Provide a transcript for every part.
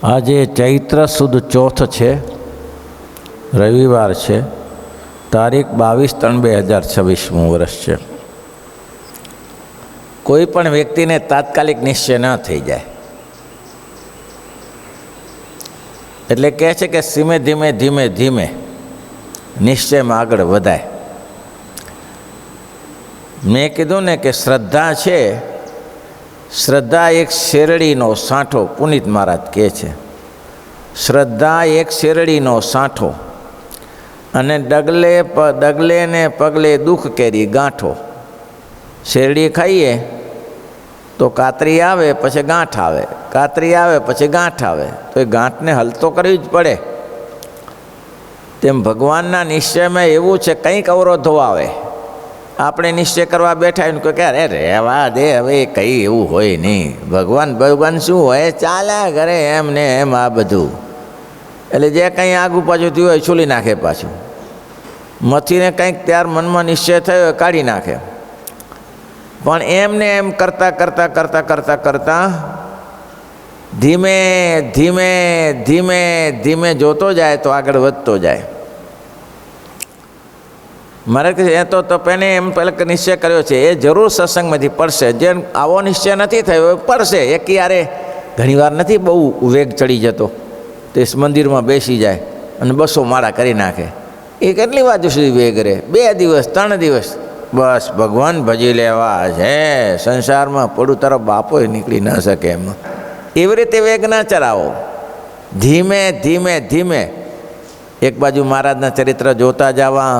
આજે ચૈત્ર સુદ ચોથ છે, રવિવાર છે, તારીખ 22/3/2026 વર્ષ છે. કોઈ પણ વ્યક્તિને તાત્કાલિક નિશ્ચય ન થઈ જાય, એટલે કહે છે કે ધીમે ધીમે નિશ્ચયમાં આગળ વધાય. મેં કીધું ને કે શ્રદ્ધા છે, શ્રદ્ધા એક શેરડીનો સાંઠો, પુનિત મહારાજ કહે છે, શ્રદ્ધા એક શેરડીનો સાંઠો, અને ડગલે ને પગલે દુઃખ કેરી ગાંઠો. શેરડી ખાઈએ તો કાતરી આવે પછી ગાંઠ આવે, કાતરી આવે પછી ગાંઠ આવે, તો એ ગાંઠને હલ તો કરવી જ પડે. તેમ ભગવાનના નિશ્ચયમાં એવું છે, કંઈક અવરોધો આવે, આપણે નિશ્ચય કરવા બેઠા ને કોઈ કહે અરે રહેવા દે, હવે કંઈ એવું હોય નહીં, ભગવાન શું હોય, ચાલ્યા કરે એમ ને એમ આ બધું. એટલે જે કંઈ આગુ પાછું થયું હોય છૂલી નાખે, પાછું મથીને કંઈક ત્યાર મનમાં નિશ્ચય થયો કાઢી નાખે. પણ એમને એમ કરતાં ધીમે જોતો જાય તો આગળ વધતો જાય. મારે એ તો તપેને એમ પહેલાં નિશ્ચય કર્યો છે, એ જરૂર સત્સંગમાંથી પડશે. જે આવો નિશ્ચય નથી થયો એ પડશે. એક યારે ઘણીવાર નથી બહુ વેગ ચડી જતો, તે મંદિરમાં બેસી જાય અને 200 માળા કરી નાખે. એ કેટલી વાતો સુધી વેગ રહે? 2 દિવસ 3 દિવસ, બસ ભગવાન ભજી લેવા છે. સંસારમાં પડું તરફ બાપો નીકળી ન શકે એમ. એવી રીતે વેગ ના ચલાવો. ધીમે એક બાજુ મહારાજના ચરિત્ર જોતા જવા,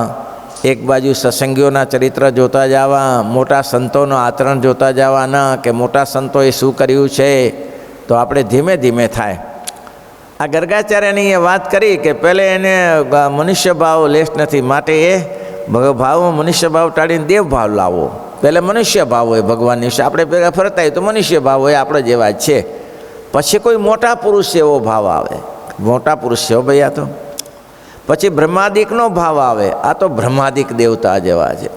એક બાજુ સત્સંગીઓના ચરિત્ર જોતા જવા, મોટા સંતોનું આચરણ જોતા જવાના કે મોટા સંતોએ શું કર્યું છે, તો આપણે ધીમે થાય. આ ગર્ગાચાર્યની એ વાત કરી કે પહેલે એને મનુષ્ય ભાવ લેશ નથી, માટે એ ભાવમાં મનુષ્ય ભાવ ટાળીને દેવ ભાવ લાવો. પહેલે મનુષ્ય ભાવ હોય ભગવાનની વિશે, આપણે ભેગા ફરતા હોય તો મનુષ્ય ભાવ હોય, આપણે જેવા જ છે. પછી કોઈ મોટા પુરુષ એવો ભાવ આવે, મોટા પુરુષ છે ભાઈ આ તો. પછી બ્રહ્માદિકનો ભાવ આવે, આ તો બ્રહ્માદિક દેવતા જેવા છે.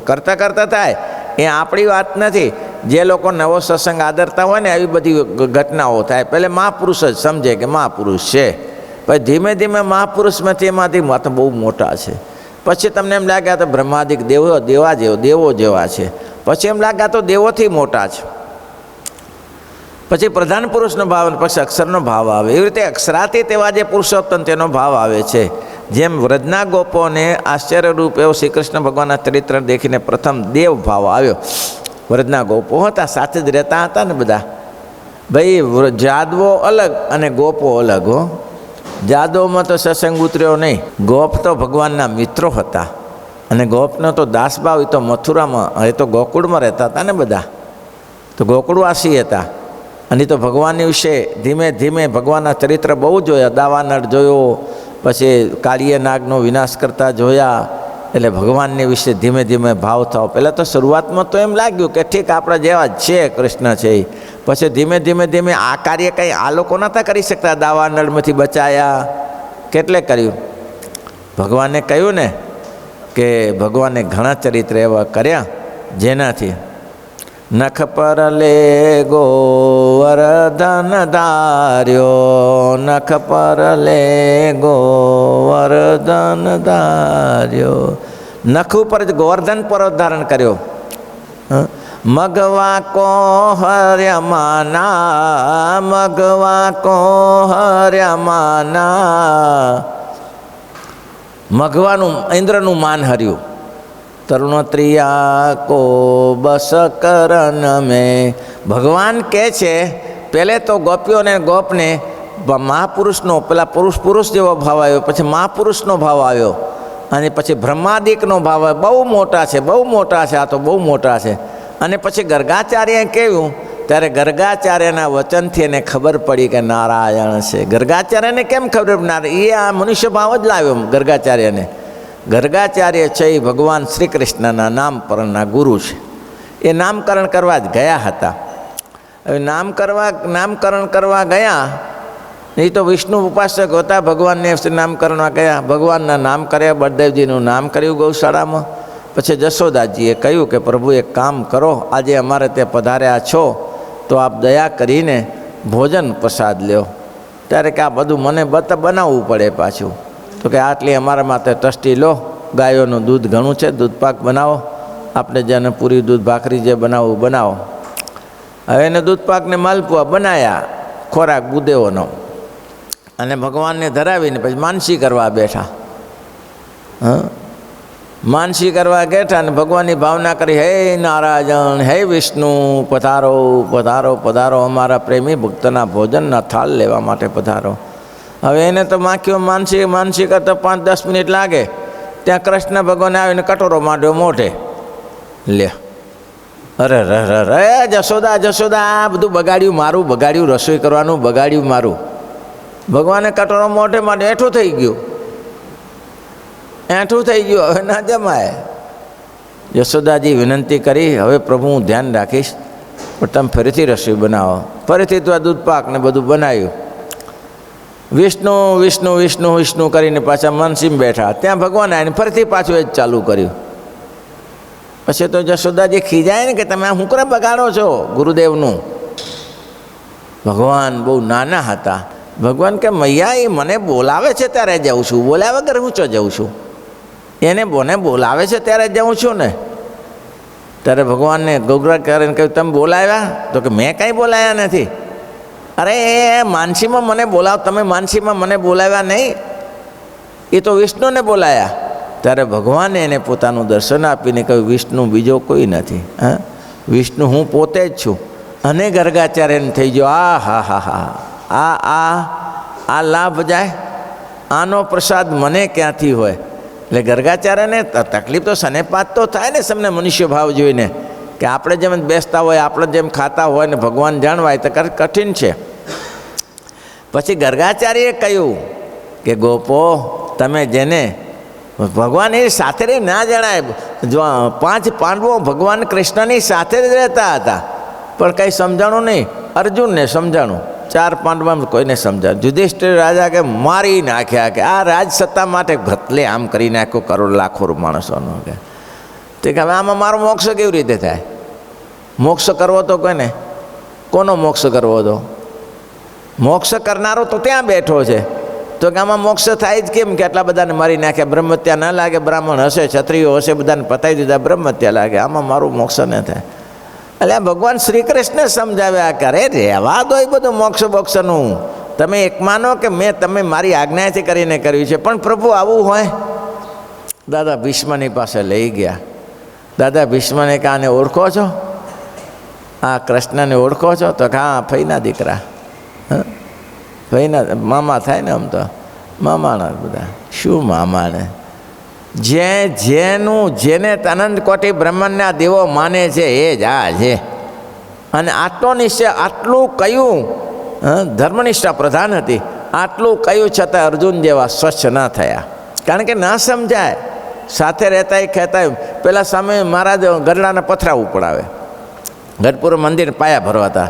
કરતા થાય એ આપણી વાત નથી. જે લોકો નવો સત્સંગ આદરતા હોય ને, આવી બધી ઘટનાઓ થાય. પહેલે મહાપુરુષ જ સમજે કે મહાપુરુષ છે, પછી ધીમે મહાપુરુષમાંથી એમાંથી બહુ મોટા છે. પછી તમને એમ લાગે તો બ્રહ્માદિક દેવો જેવા છે. પછી એમ લાગે તો દેવોથી મોટા છે. પછી પ્રધાન પુરુષનો ભાવ, પછી અક્ષરનો ભાવ આવે. એવી રીતે અક્ષરાતીત એવા જે પુરુષોત્તમ તેનો ભાવ આવે છે. જેમ વ્રજના ગોપોને આશ્ચર્યરૂપ એવો શ્રી કૃષ્ણ ભગવાનના ચરિત્ર દેખીને પ્રથમ દેવ ભાવ આવ્યો. વ્રજના ગોપો હતા, સાથે જ રહેતા હતા ને બધા. ભાઈ જાદવો અલગ અને ગોપો અલગ હો. જાદવમાં તો સત્સંગ ઉતર્યો નહીં. ગોપ તો ભગવાનના મિત્રો હતા, અને ગોપનો તો દાસભાવ, એ તો મથુરામાં, એ તો ગોકુળમાં રહેતા હતા ને બધા, તો ગોકુળવાસી હતા. અને તો ભગવાનની વિશે ધીમે ભગવાનના ચરિત્ર બહુ જોયા. દાવાનળ જોયો, પછી કાળીય નાગનો વિનાશ કરતા જોયા. એટલે ભગવાનની વિશે ધીમે ભાવ થાવ. પહેલાં તો શરૂઆતમાં તો એમ લાગ્યું કે ઠીક આપણા જેવા જ છે, કૃષ્ણ છે. પછી ધીમે આ કાર્ય કંઈ આ લોકો નહોતા કરી શકતા. દાવાનળમાંથી બચાયા, કેટલે કર્યું. ભગવાને કહ્યું ને કે ભગવાને ઘણા ચરિત્ર એવા કર્યા જેનાથી નખ પર લે ગોવર્ધન ધાર્યો, નખ પર લે ગોવર્ધન ધાર્યો. નખ ઉપર જ ગોવર્ધન પર્વત ધારણ કર્યો. મગવા કો હર્યમાના, મગવા કો હર્યમાના. મઘવાનું ઇન્દ્રનું માન હર્યું. તરુણત્રિયા કો બસ કરન મેં. ભગવાન કહે છે પહેલે તો ગોપીઓને ગોપને મહાપુરુષનો, પેલા પુરુષ જેવો ભાવ આવ્યો, પછી મહાપુરુષનો ભાવ આવ્યો, અને પછી બ્રહ્માદિકનો ભાવ આવ્યો. બહુ મોટા છે આ તો બહુ મોટા છે. અને પછી ગર્ગાચાર્યએ કહ્યું, ત્યારે ગર્ગાચાર્યના વચનથી એને ખબર પડી કે નારાયણ છે. ગર્ગાચાર્યને કેમ ખબર પડી? એ આ મનુષ્ય ભાવ જ લાવ્યો ગર્ગાચાર્યને. ગર્ગાચાર્ય છે એ ભગવાન શ્રી કૃષ્ણના નામકરણના ગુરુ છે. એ નામકરણ કરવા જ ગયા હતા. હવે નામકરણ કરવા ગયા, એ તો વિષ્ણુ ઉપાસક હતા. ભગવાનને નામકરણમાં ગયા, ભગવાનના નામ કર્યા, બળદેવજીનું નામ કર્યું ગૌશાળામાં. પછી જશોદાજીએ કહ્યું કે પ્રભુ એક કામ કરો, આજે અમારે તે પધાર્યા છો તો આપ દયા કરીને ભોજન પ્રસાદ લ્યો. ત્યારે કે આ બધું મને બનાવવું પડે પાછું. તો કે આટલી અમારા માટે તસ્ટી લો, ગાયોનું દૂધ ઘણું છે, દૂધપાક બનાવો, આપણે જેને પૂરી દૂધ ભાખરી જે બનાવવું બનાવો. હવે એને દૂધપાકને માલપુઆ બનાવ્યા ખોરાક બુદેવોનો, અને ભગવાનને ધરાવીને પછી માનસી કરવા બેઠા. માનસી કરવા બેઠા અને ભગવાનની ભાવના કરી, હે નારાયણ, હે વિષ્ણુ, પધારો પધારો પધારો, અમારા પ્રેમી ભક્તના ભોજનના થાળ લેવા માટે પધારો. હવે એને તો માખ્યો માનસી કરતા 5-10 મિનિટ લાગે, ત્યાં કૃષ્ણ ભગવાન આવીને કટોરો માંડ્યો મોઢે. લે, અરે રે જશોદા જશોદા, બધું બગાડ્યું, રસોઈ કરવાનું બગાડ્યું મારું. ભગવાને કટોરો મોઢે માટે એઠું થઈ ગયું, હવે ના જમાય. યશોદાજી વિનંતી કરી, હવે પ્રભુ હું ધ્યાન રાખીશ, પણ તમે ફરીથી રસોઈ બનાવો. ફરીથી તો આ દૂધપાક ને બધું બનાવ્યું. વિષ્ણુ વિષ્ણુ વિષ્ણુ વિષ્ણુ કરીને પાછા માનસીમાં બેઠા, ત્યાં ભગવાન આવીને ફરીથી પાછું એ જ ચાલુ કર્યું. પછી તો યશોદાજી ખીજાય ને કે તમે આ શું કરે બગાડો છો ગુરુદેવનું. ભગવાન બહુ નાના હતા. ભગવાન કે મૈયા એ મને બોલાવે છે ત્યારે જાઉં છું, બોલ્યા વગર હું ચો જાઉં છું? એને મને બોલાવે છે ત્યારે જાઉં છું ને. ત્યારે ભગવાનને ગોગરા કરીને કહ્યું, તમે બોલાવ્યા? તો કે મેં કાંઈ બોલાવ્યા નથી. અરે માનસીમાં મને બોલાવ, તમે માનસીમાં મને બોલાવ્યા નહીં, એ તો વિષ્ણુને બોલાયા. ત્યારે ભગવાને એને પોતાનું દર્શન આપીને કહ્યું, વિષ્ણુ બીજો કોઈ નથી, હા, વિષ્ણુ હું પોતે જ છું. અને ગર્ગાચાર્યને થઈ ગયો, આ લાભ જાય, આનો પ્રસાદ મને ક્યાંથી હોય. એટલે ગર્ગાચાર્યને તકલીફ તો સનેપાત તો થાય ને, સમને મનુષ્ય ભાવ જોઈને, કે આપણે જેમ બેસતા હોય, આપણે જેમ ખાતા હોય ને ભગવાન જાણવાય તો કઠિન છે. પછી ગર્ગાચાર્યએ કહ્યું કે ગોપો, તમે જેને ભગવાન એ સાથે રહી ના જણાય. 5 પાંડવો ભગવાન કૃષ્ણની સાથે જ રહેતા હતા, પણ કંઈ સમજાણું નહીં. અર્જુનને સમજાણું, 4 પાંડવામાં કોઈને સમજાણું. યુધિષ્ઠિર રાજા કે મારી નાખ્યા, કે આ રાજસત્તા માટે ભતલે આમ કરી નાખ્યો કરોડ લાખો માણસોનો. કે તે કે હવે આમાં મારો મોક્ષ કેવી રીતે થાય? મોક્ષ કરવો તો કોને, કોનો મોક્ષ કરવો હતો? મોક્ષ કરનારો તો ત્યાં બેઠો છે. તો કે આમાં મોક્ષ થાય જ કેમ? કે આટલા બધાને મારી નાખ્યા, બ્રહ્મત્યા ન લાગે? બ્રાહ્મણ હશે, ક્ષત્રિયો હશે, બધાને પતાવી દીધા, બ્રહ્મત્યા લાગે, આમાં મારું મોક્ષ ન થાય. એટલે ભગવાન શ્રી કૃષ્ણ સમજાવ્યા કરે, રહેવા દો એ બધું મોક્ષ બોક્ષનું, તમે એક માનો કે મેં તમે મારી આજ્ઞાથી કરીને કર્યું છે. પણ પ્રભુ આવું હોય? દાદા ભીષ્મની પાસે લઈ ગયા. દાદા ભીષ્મને કે આને ઓળખો છો? આ કૃષ્ણને ઓળખો છો? તો કે હા, ફઈના દીકરા. ફઈના મામા થાય ને, આમ તો મામાના બધા. શું મામાને? જેને અનંત કોટી બ્રહ્માંડના દેવો માને છે એ જ આ છે. અને આટલો નિશ્ચય, આટલું કયું ધર્મનિષ્ઠા પ્રધાન હતી, આટલું કયું છતાં અર્જુન જેવા સ્વચ્છ ન થયા. કારણ કે ના સમજાય. સાથે રહેતા કહેતા, પેલા સામે મહારાજ ગરડાના પથરા ઉપડાવે, ગઢપુર મંદિર પાયા ભરવાતા,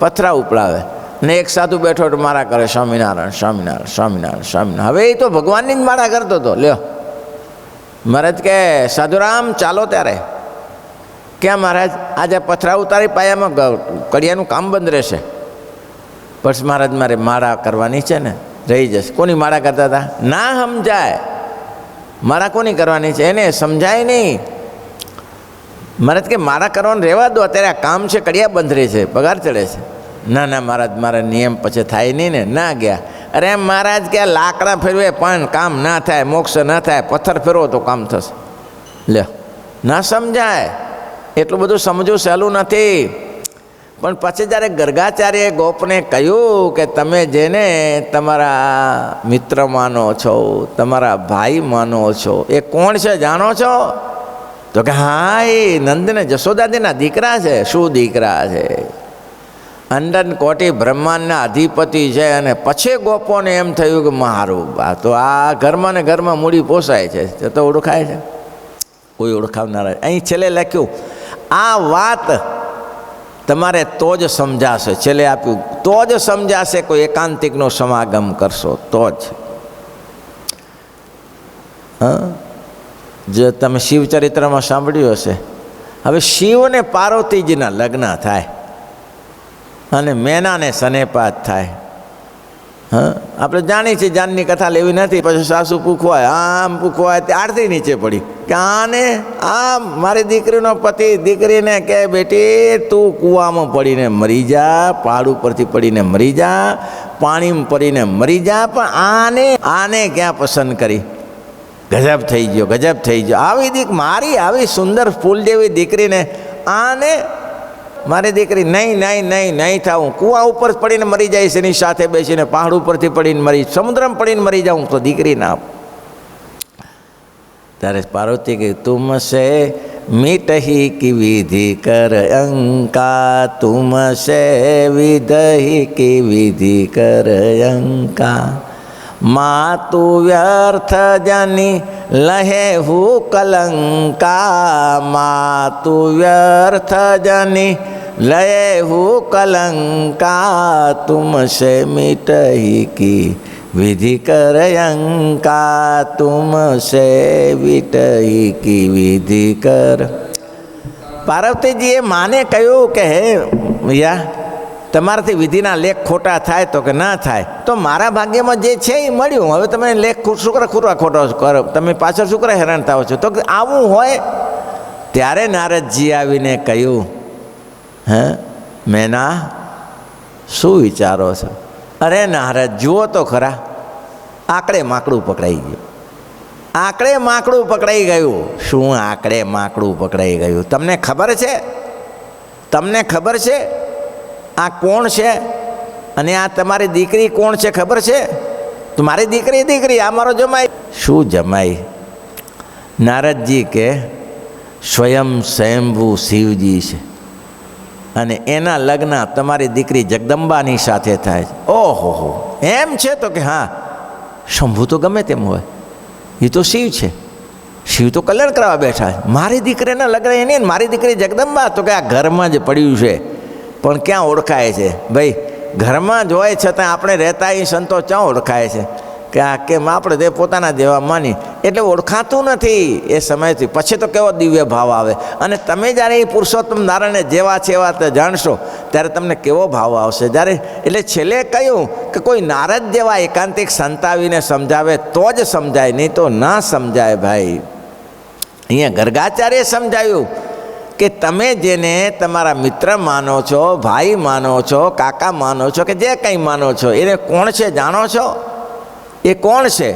પથરા ઉપડાવે, ને એક સાધુ બેઠો મારા કરે, સ્વામિનારાયણ સ્વામિનારાયણ સ્વામિનારાયણ સ્વામિનારાયણ. હવે એ તો ભગવાનની જ માળા કરતો હતો. લ્યો, મહારાજ કે સાધુરામ ચાલો. ત્યારે ક્યાં મહારાજ, આજે પથરા ઉતારી પાયામાં કડિયાનું કામ બંધ રહેશે. પછી મહારાજ મારે માળા કરવાની છે ને, રહી જશે. કોની માળા કરતા હતા? ના સમજાય. માળા કોની કરવાની છે એને સમજાય નહીં. મહારાજ કે માળા કરવાનું રહેવા દો, અત્યારે આ કામ છે, કડિયા બંધ રહે છે, પગાર ચડે છે. ના ના મહારાજ, મારા નિયમ પછી થાય નહીં ને. ના ગયા. અરે મહારાજ કે લાકડા ફેરવે પણ કામ ના થાય, મોક્ષ ના થાય, પથ્થર ફેરવો તો કામ થશે. લે, ના સમજાય. એટલું બધું સમજવું સહેલું નથી. પણ પછી જ્યારે ગર્ગાચાર્યએ ગોપને કહ્યું કે તમે જેને તમારા મિત્ર માનો છો, તમારા ભાઈ માનો છો, એ કોણ છે જાણો છો? તો કે હા, એ નંદને જશોદાજીના દીકરા છે. શું દીકરા છે? અંડન કોટી બ્રહ્માંડના અધિપતિ છે. અને પછી ગોપોને એમ થયું કે મારું બા તો આ ઘરમાં ને ઘરમાં મૂડી પોસાય છે, તો ઓળખાય છે? કોઈ ઓળખાવનારા. અહીં છેલ્લે લખ્યું, આ વાત તમારે તો જ સમજાશે. છેલ્લે આપ્યું, તો જ સમજાશે, કોઈ એકાંતિકનો સમાગમ કરશો તો જ. જે તમે શિવચરિત્રમાં સાંભળ્યું હશે. હવે શિવ ને પાર્વતીજીના લગ્ન થાય અને મેનાને સનેપાત થાય. હા, આપણે જાણીએ છીએ જાનની કથા લેવી નથી, પછી સાસુ પૂખવાય, આમ પૂખવાય, તે આરતી નીચે પડી કે આને આમ મારી દીકરીનો પતિ દીકરીને કે બેટી તું કૂવામાં પડીને મરી જા, પહાડ ઉપરથી પડીને મરી જા, પાણીમાં પડીને મરી જા, પણ આને ક્યાં પસંદ કરી? ગજબ થઈ ગયો, ગજબ થઈ ગયો. મારી આવી સુંદર ફૂલ જેવી દીકરીને આને મારી દીકરી નહીં થાવું, કૂવા ઉપર પડીને મરી જાય છે એની સાથે બેસીને, પહાડ ઉપરથી પડીને મરી, સમુદ્રમાં પડીને મરી જાઉં તો દીકરી ના. ત્યારે પાર્વતી કે તુમસે મીટહી કી વિધિ કર અંકા, તુમસે વિદહી કી વિધિ કર અંકા, માતુ વ્યર્થ જની લહે હું કલંકા, માતુ વ્યર્થ જની લહે હું કલંકા, તુમસે મિટહી કી વિધિ કર અંકા, તુમસે વિટહી કી વિધિ કર. પાર્વતીજીએ માને કહ્યું કે હે ભૈયા, તમારાથી વિધિના લેખ ખોટા થાય તો કે ના થાય, તો મારા ભાગ્યમાં જે છે એ મળ્યું, હવે તમે લેખ શું કરે ખોટો કરો, તમે પાછળ શું કરે હેરાન થાવ છો? તો આવું હોય ત્યારે નારદજી આવીને કહ્યું, હે મેના શું વિચારો છો? અરે નારદ જુઓ તો ખરા, આંકડે માકડું પકડાઈ ગયું, આંકડે માકડું પકડાઈ ગયું. શું આંકડે માકડું પકડાઈ ગયું? તમને ખબર છે? તમને ખબર છે આ કોણ છે અને આ તમારી દીકરી કોણ છે? ખબર છે? તો મારી દીકરી, આ મારો જમાઈ. શું જમાઈ? નારદજી કે સ્વયં સ્વયંભૂ શિવજી છે અને એના લગ્ન તમારી દીકરી જગદંબાની સાથે થાય છે. ઓહો, એમ છે? તો કે હા, શંભુ તો ગમે તેમ હોય, એ તો શિવ છે, શિવ તો કલ્યાણ કરવા બેઠા છે. મારી દીકરીના લગ્ન એની, મારી દીકરી જગદંબા. તો કે આ ઘરમાં જ પડ્યું છે, પણ ક્યાં ઓળખાય છે? ભાઈ ઘરમાં જ હોય છતાં આપણે રહેતા એ સંતો ક્યાં ઓળખાય છે? કે આ કેમ આપણે તે પોતાના જેવા માની, એટલે ઓળખાતું નથી એ સમયથી. પછી તો કેવો દિવ્ય ભાવ આવે, અને તમે જ્યારે એ પુરુષોત્તમ નારાયણને જેવા છે એવા તે જાણશો ત્યારે તમને કેવો ભાવ આવશે. જ્યારે એટલે છેલ્લે કહ્યું કે કોઈ નારદ જેવા એકાંતિક સંતાવીને સમજાવે તો જ સમજાય, નહીં તો ના સમજાય. ભાઈ અહીંયા ગર્ગાચાર્યે સમજાવ્યું કે તમે જેને તમારા મિત્ર માનો છો, ભાઈ માનો છો, કાકા માનો છો, કે જે કંઈ માનો છો, એને કોણ છે જાણો છો? એ કોણ છે?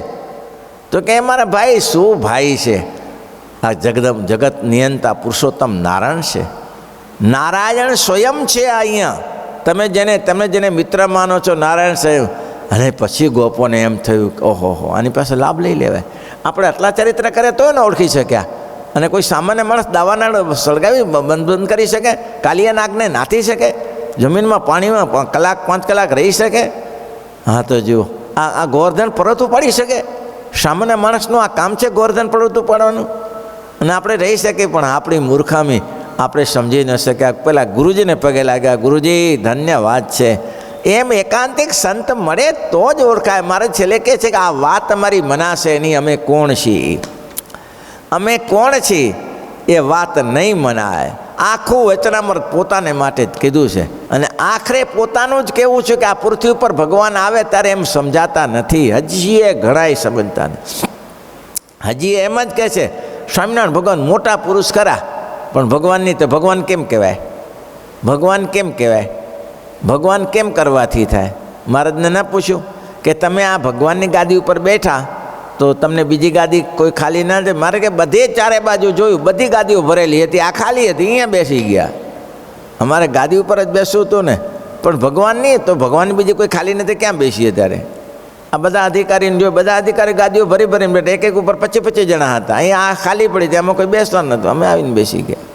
તો કે મારા ભાઈ. શું ભાઈ છે? આ જગત નિયંતા પુરુષોત્તમ નારાયણ છે. નારાયણ સ્વયં છે અહીંયા. તમે જેને મિત્ર માનો છો નારાયણ સ્વયં. અને પછી ગોપોને એમ થયું કે ઓહો, આની પાસે લાભ લઈ લેવાય. આપણે આટલા ચરિત્ર કરે તો ને ઓળખી શક્યા. અને કોઈ સામાન્ય માણસ દાવાના સળગાવી બંધ કરી શકે? કાલિયા નાગને નાથી શકે? જમીનમાં પાણીમાં કલાક 5 કલાક રહી શકે? હા તો જુઓ, આ ગોવર્ધન પર્વત ઉપાડી શકે? સામાન્ય માણસનું આ કામ છે ગોવર્ધન પર્વત ઉપાડવાનું? અને આપણે રહી શકીએ, પણ આપણી મૂર્ખામી આપણે સમજી ન શક્યા. પેલા ગુરુજીને પગે લાગ્યા, ગુરુજી ધન્યવાદ છે. એમ એકાંતિક સંત મળે તો જ ઓળખાય. મારે છેલ્લે કહે છે કે આ વાત અમારી મનાશે એની, અમે કોણ છીએ? અમે કોણ છીએ એ વાત નહીં મનાય. આખું વચનામૃત પોતાને માટે જ કીધું છે, અને આખરે પોતાનું જ કહેવું છે કે આ પૃથ્વી ઉપર ભગવાન આવે ત્યારે એમ સમજાતા નથી. હજી એ ઘણાય સમજતા નથી. હજી એમ જ કહે છે સ્વામિનારાયણ ભગવાન મોટા પુરુષ ખરા, પણ ભગવાનની તો ભગવાન કેમ કહેવાય? ભગવાન કેમ કહેવાય? ભગવાન કેમ કરવાથી થાય? મહારાજને ના પૂછ્યું કે તમે આ ભગવાનની ગાદી ઉપર બેઠા તો તમને બીજી ગાદી કોઈ ખાલી ના દે? મારે કે બધે ચારે બાજુ જોયું, બધી ગાદીઓ ભરેલી હતી, આ ખાલી હતી, અહીંયા બેસી ગયા. અમારે ગાદી ઉપર જ બેસવું હતું ને, પણ ભગવાનની તો ભગવાનની બીજી કોઈ ખાલી નથી, ક્યાં બેસીએ? ત્યારે આ બધા અધિકારીને જોયું, બધા અધિકારી ગાદીઓ ભરીને બેઠા, એક ઉપર 25 જણા હતા. અહીંયા આ ખાલી પડી હતી, એમાં કોઈ બેસવા નહોતું, અમે આવીને બેસી ગયા.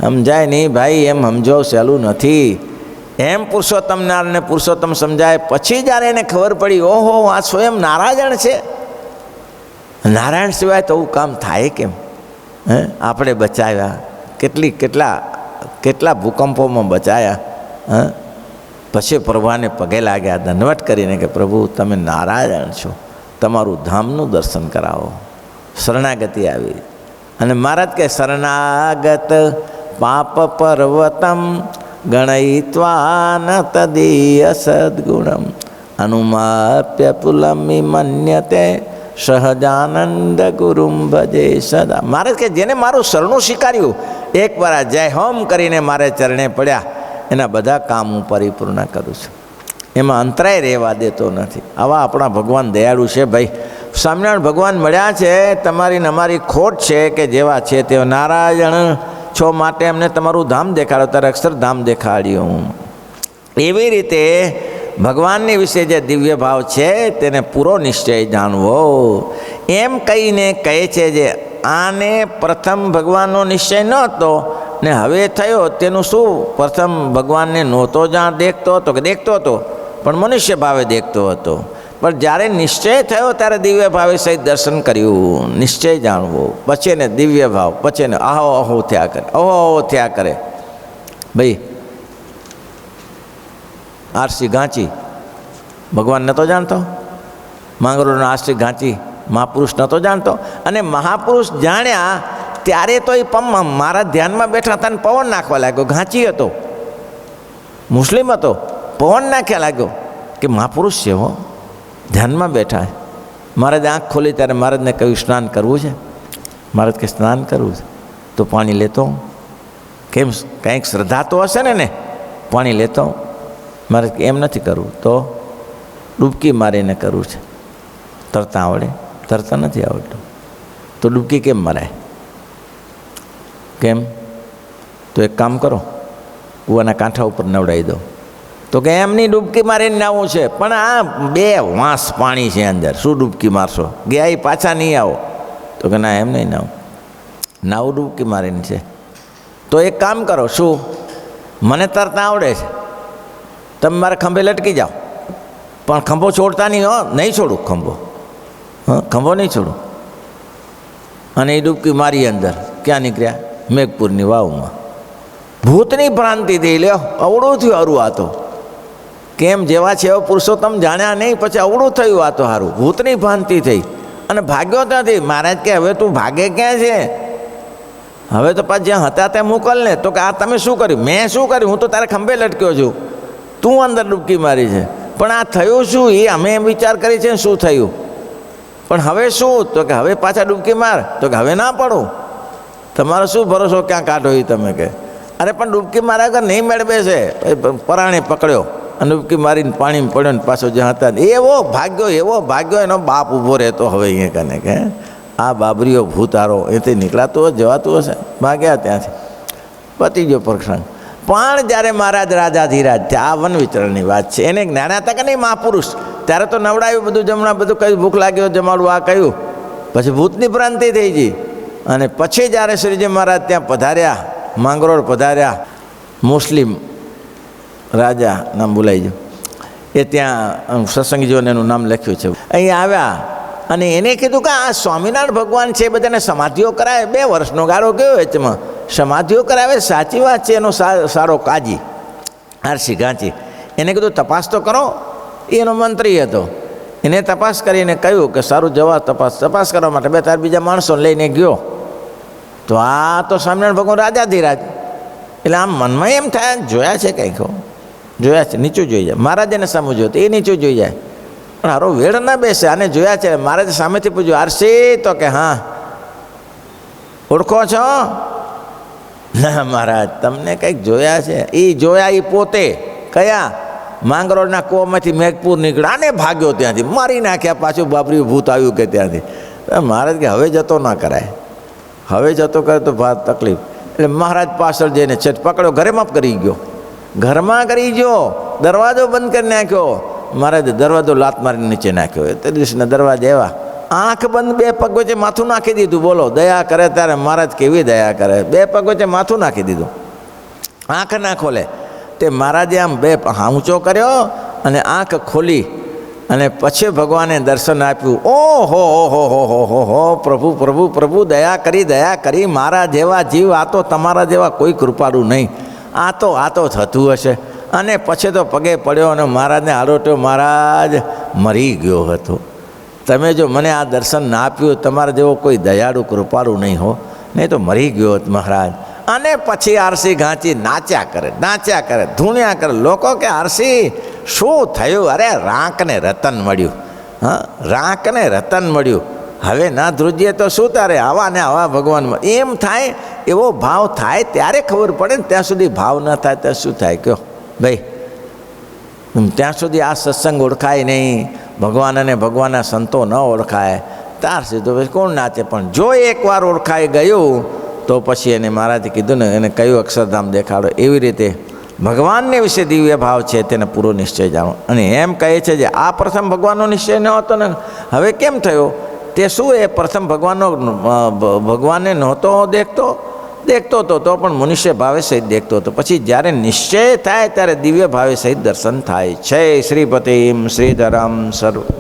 સમજાય નહીં ભાઈ, એમ સમજો સહેલું નથી. એમ પુરુષોત્તમ નારાયણને પુરુષોત્તમ સમજાય પછી જ્યારે એને ખબર પડી ઓહો આ સ્વયં નારાયણ છે. નારાયણ સિવાય તો એવું કામ થાય કેમ? હે, આપણે બચાવ્યા, કેટલા ભૂકંપોમાં બચાયા. હા, પછી પ્રભુને પગે લાગ્યા, દંડવટ કરીને કે પ્રભુ તમે નારાયણ છો, તમારું ધામનું દર્શન કરાવો. શરણાગતિ આવી. અને મહારાજ કે શરણાગત પાપ પર્વતમ ગણયિત્વા ન તદીય સદગુણમ અનુમાપ્ય પુલમી મન્યતે સહજાનંદ ગુરુમ ભજે સદા. મહારાજ કે જેને મારું શરણું સ્વીકાર્યું, એકવાર આ જય હોમ કરીને મારે ચરણે પડ્યા, એના બધા કામ હું પરિપૂર્ણ કરું છું, એમાં અંતરાય રહેવા દેતો નથી. આવા આપણા ભગવાન દયાળુ છે ભાઈ. સ્વામિનારાયણ ભગવાન મળ્યા છે, તમારી ને અમારી ખોટ છે કે જેવા છે તેવા નારાયણ છો માટે અમને તમારું ધામ દેખાડો, ત્યારે અક્ષરધામ દેખાડ્યું. એવી રીતે ભગવાનની વિશે જે દિવ્ય ભાવ છે તેને પૂરો નિશ્ચય જાણવો એમ કહીને કહે છે. જે આને પ્રથમ ભગવાનનો નિશ્ચય નહોતો ને હવે થયો, તેનું શું? પ્રથમ ભગવાનને નહોતો જ્યાં દેખતો હતો કે દેખતો હતો, પણ મનુષ્ય ભાવે દેખતો હતો. પણ જ્યારે નિશ્ચય થયો ત્યારે દિવ્ય ભાવે સહિત દર્શન કર્યું. નિશ્ચય જાણવો, પછી ને દિવ્ય ભાવ, પછી ને અહો અહો થયા કરે, અહો અહો થયા કરે. ભાઈ આરસી ગાંચી ભગવાન નહોતો જાણતો, માંગરોળનો આરસી ગાંચી મહાપુરુષ નહોતો જાણતો. અને મહાપુરુષ જાણ્યા ત્યારે તો એ મારા ધ્યાનમાં બેઠા હતા ને પવન નાખવા લાગ્યો. ગાંચી હતો, મુસ્લિમ હતો, પવન નાખ્યા લાગ્યો કે મહાપુરુષ છે હો, ધ્યાનમાં બેઠા. મહારાજ આંખ ખોલી ત્યારે મહારાજને કહ્યું સ્નાન કરવું છે. મહારાજ કે સ્નાન કરવું છે તો પાણી લેતો કેમ? કંઈક શ્રદ્ધા તો હશે ને પાણી લેતો. મારે એમ નથી કરવું, તો ડૂબકી મારીને કરવું છે. તરતા આવડે? તરતા નથી આવડતું, તો ડૂબકી કેમ મરાય? કેમ? તો એક કામ કરો, કૂવાના કાંઠા ઉપર નવડાવી દો. તો કે એમની ડૂબકી મારીને નાવું છે, પણ આ 2 વાંસ પાણી છે અંદર, શું ડૂબકી મારશો? ગયા એ પાછા નહીં આવો. તો કે ના, એમ નહીં નાવું ડૂબકી મારીને છે. તો એક કામ કરો, શું? મને તરતા આવડે છે, તમે મારા ખંભે લટકી જાઓ, પણ ખંભો છોડતા નહીં હો. નહીં છોડું ખંભો, ખંભો નહીં છોડું. અને એ ડૂબકી મારી અંદર ક્યાં નીકળ્યા? મેઘપુરની વાવમાં. ભૂતની ભ્રાંતિ દઈ લ્યો, અવળું થયું હારું. આ તો કેમ જેવા છે એવા પુરુષોત્તમ જાણ્યા નહીં, પછી અવળું થયું. આ તો સારું, ભૂતની ભ્રાંતિ થઈ અને ભાગ્યો ત્યાંથી. મહારાજ કે હવે તું ભાગે ક્યાં છે? હવે તો પાછા જ્યાં હતા ત્યાં મોકલ ને. તો કે આ તમે શું કર્યું? મેં શું કર્યું? હું તો તારે ખંભે લટક્યો છું, તું અંદર ડૂબકી મારી છે. પણ આ થયું શું? એ અમે વિચાર કરી છે શું થયું, પણ હવે શું? તો કે હવે પાછા ડૂબકી માર. તો કે હવે ના પડું, તમારો શું ભરોસો ક્યાં કાઢો એ તમે કે. અરે પણ ડૂબકી માર્યા વગર નહીં મેળવે છે. પરાણે પકડ્યો અને ડૂબકી મારીને પાણીમાં પડ્યો ને પાછો જ્યાં હતા એવો ભાગ્યો એનો બાપ ઊભો રહેતો. હવે અહીંયા કને કે આ બાબરીઓ ભૂતારો એથી નીકળાતું જવાતું હશે, ભાગ્યા ત્યાંથી, પતી ગયો પ્રસંગ. પણ જ્યારે મહારાજ રાજાધીરાજ થયા, આ વન વિચરણની વાત છે, એને જ્ઞાન હતા કે નહીં મહાપુરુષ, ત્યારે તો નવડાવ્યું બધું, જમણા બધું કહ્યું, ભૂખ લાગ્યો જમાડું આ કહ્યું. પછી ભૂતની ભ્રાંતિ થઈ ગઈ. અને પછી જ્યારે શ્રીજી મહારાજ ત્યાં પધાર્યા, માંગરોળ પધાર્યા, મુસ્લિમ રાજા નામ બોલાઈ ગયું, એ ત્યાં સત્સંગીઓને એનું નામ લખ્યું છે. અહીં આવ્યા અને એને કીધું કે આ સ્વામિનારાયણ ભગવાન છે, બધાને સમાધિઓ કરાવે. 2 વર્ષનો ગાળો ગયો એચમાં, સમાધિઓ કરાવે, સાચી વાત છે. એનો સારો કાજી આરસી ગાંચી, એને કીધું તપાસ તો કરો. એનો મંત્રી હતો, એને તપાસ કરીને કહ્યું કે સારું જવા તપાસ કરવા માટે 2-4 બીજા માણસો લઈને ગયો. તો આ તો સ્વામિનારાયણ ભગવાન રાજાધીરાજ, એટલે આમ મનમાં એમ થાય જોયા છે કંઈક, જોયા છે, નીચું જોઈ જાય. મહારાજને સામું જોયું તો એ નીચું જોઈ જાય, પણ હારો વેળ ના બેસે, આને જોયા છે. મહારાજ સામેથી પૂછ્યું આરસી? તો કે હા. ઓળખો છો? ના મહારાજ, તમને કંઈક જોયા છે. એ જોયા એ પોતે કયા? માંગરોળના કૂવામાંથી મેઘપુર નીકળ્યા અને ભાગ્યો ત્યાંથી, મારી નાખ્યા. પાછું બાબરી ભૂત આવ્યું કે ત્યાંથી. મહારાજ કે હવે જતો ના કરાય, હવે જતો કરે તો તકલીફ. એટલે મહારાજ પાછળ જઈને છેટ પકડ્યો, ઘરે માફ કરી ગયો, ઘરમાં કરી ગયો, દરવાજો બંધ કરી નાખ્યો. મહારાજે દરવાજો લાત મારીને નીચે નાખ્યો. તે દિવસના દરવાજા એવા, આંખ બંધ, 2 પગ વચ્ચે માથું નાખી દીધું. બોલો, દયા કરે ત્યારે મહારાજ કેવી દયા કરે. 2 પગ વચ્ચે માથું નાખી દીધું, આંખ ના ખોલે. તે મહારાજે આમ 2 ઊંચો કર્યો અને આંખ ખોલી અને પછી ભગવાને દર્શન આપ્યું. ઓહો હો હો હો હો હો, પ્રભુ પ્રભુ પ્રભુ, દયા કરી. મારા જેવા જીવ, આ તો તમારા જેવા કોઈ કૃપાળુ નહીં. આ તો થતું હશે. અને પછી તો પગે પડ્યો અને મહારાજને આરોટ્યો. મહારાજ મરી ગયો હતો. તમે જો મને આ દર્શન ના આપ્યું, તમારા જેવો કોઈ દયાળુ કૃપાળુ નહીં હો, નહીં તો મરી ગયો હોત મહારાજ. અને પછી આરસી ઘાંચી નાચ્યા કરે ધૂણ્યા કરે. લોકો કે આરસી શું થયું? અરે રાંકને રતન મળ્યું. હા, રાંકને રતન મળ્યું. હવે ના ધ્રુજીએ તો શું તારે? આવા ને આવા ભગવાન એમ થાય. એવો ભાવ થાય ત્યારે ખબર પડે ને, ત્યાં સુધી ભાવ ન થાય ત્યાં શું થાય કયો ભાઈ? ત્યાં સુધી આ સત્સંગ ઓળખાય નહીં, ભગવાન અને ભગવાનના સંતો ન ઓળખાય ત્યાર સુધી તો પછી કોણ નાચે? પણ જો એકવાર ઓળખાઈ ગયું તો પછી એને મહારાજે કીધું ને, એને કયું અક્ષરધામ દેખાડો. એવી રીતે ભગવાનને વિશે દિવ્ય ભાવ છે તેને પૂરો નિશ્ચય જાણો. અને એમ કહે છે જે આ પ્રથમ ભગવાનનો નિશ્ચય ન હતો ને, હવે કેમ થયો? તે શું એ પ્રથમ ભગવાનને નહોતો દેખતો હતો તો પણ મનુષ્ય ભાવે સહિત દેખતો હતો. પછી જ્યારે નિશ્ચય થાય ત્યારે દિવ્ય ભાવે સહિત દર્શન થાય છે. શ્રીપતિમ શ્રીધરમ સર્વ